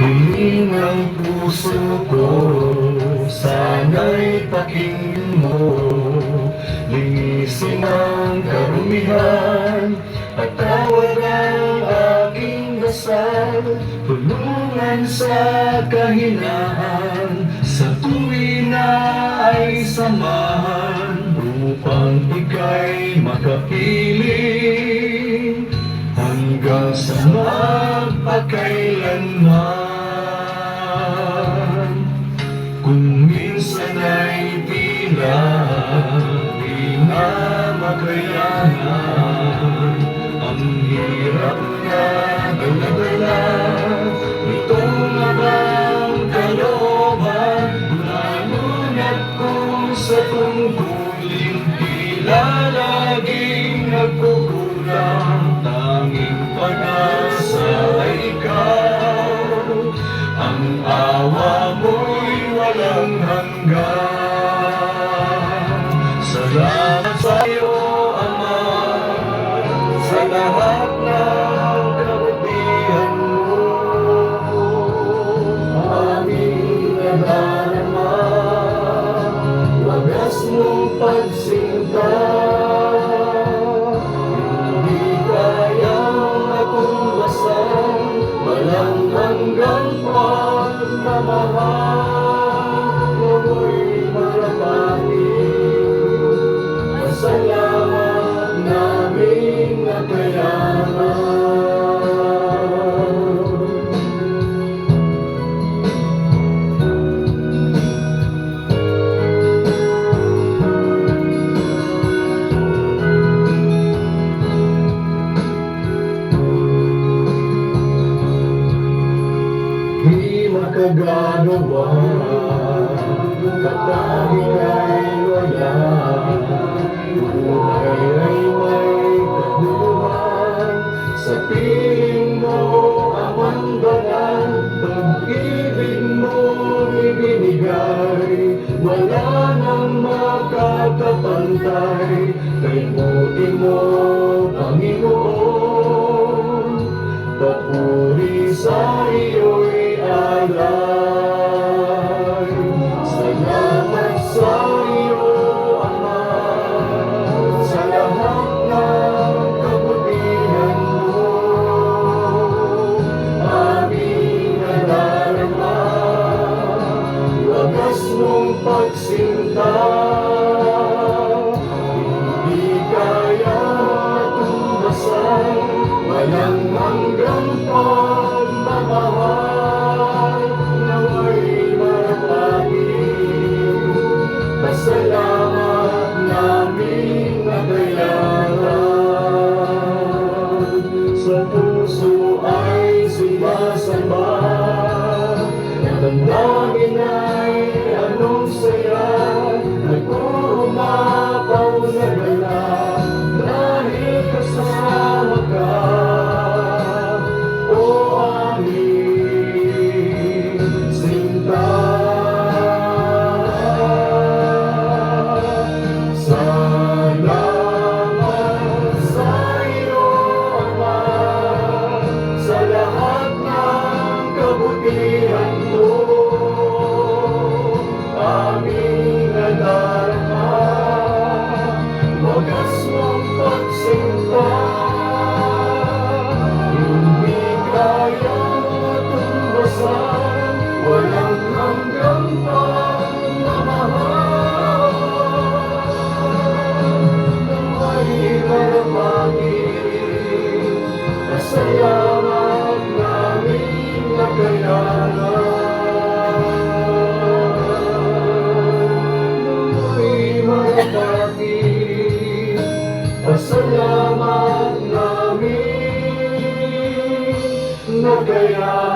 Hiling ang puso ko, sana'y pakinggan mo. Linisin ang karumihan at tawag ang aking dasal. Tulungan sa kahinaan, sa tuwi na ay samahan, upang ika'y makapiling hanggang sa magpakailanman. Kung minsan ay tila di na makayanan, ang hirap na dala-dala nitong abang kalooban, ngunit kung sa tungkulin tila laging nagkukulang, tanging pag-asa ay ikaw, ang awa mo'y walang hanggan. Salamat sa iyo, Ama, sa lahat ng kabutihan mo. Aming nadarama, wagas mong pagsinta. Hindi kayang matumbasan, walang hanggang pagmamahal. Ako'y marapangin, pasalamat naming nakayanan. Di makagagawa kapag ika'y wala. Buhay ay may kaguluhan, sa piling mo amang banal. Pag-ibig mo ibinigay, wala nang makakapantay. Kay buti mo, Panginoon, papuri sa iyo'y alay. Salamat sa iyo, Ama, sa lahat ng kabutihan mo. Aming nadarama, wagas mong pagsinta. Hindi kayang matumbasan, walang hanggang pagmamahal. Nawa'y marapangin, pasalamat naming nakayanan. Sa puso ay sumasamba, natandangin ay anong saya. Nag-uumapaw na gala, dahil kasama ka, o aming sinta. Salamat sa iyo, Ama, sa lahat ng kabutihan mo. Aming nadarama, wagas mong pagsinta. Hindi kayang matumbasan, walang hanggang pagmamahal. Nawa'y marapangin, pasalamat naming nakayanan. Pasalamat namin nagayanan.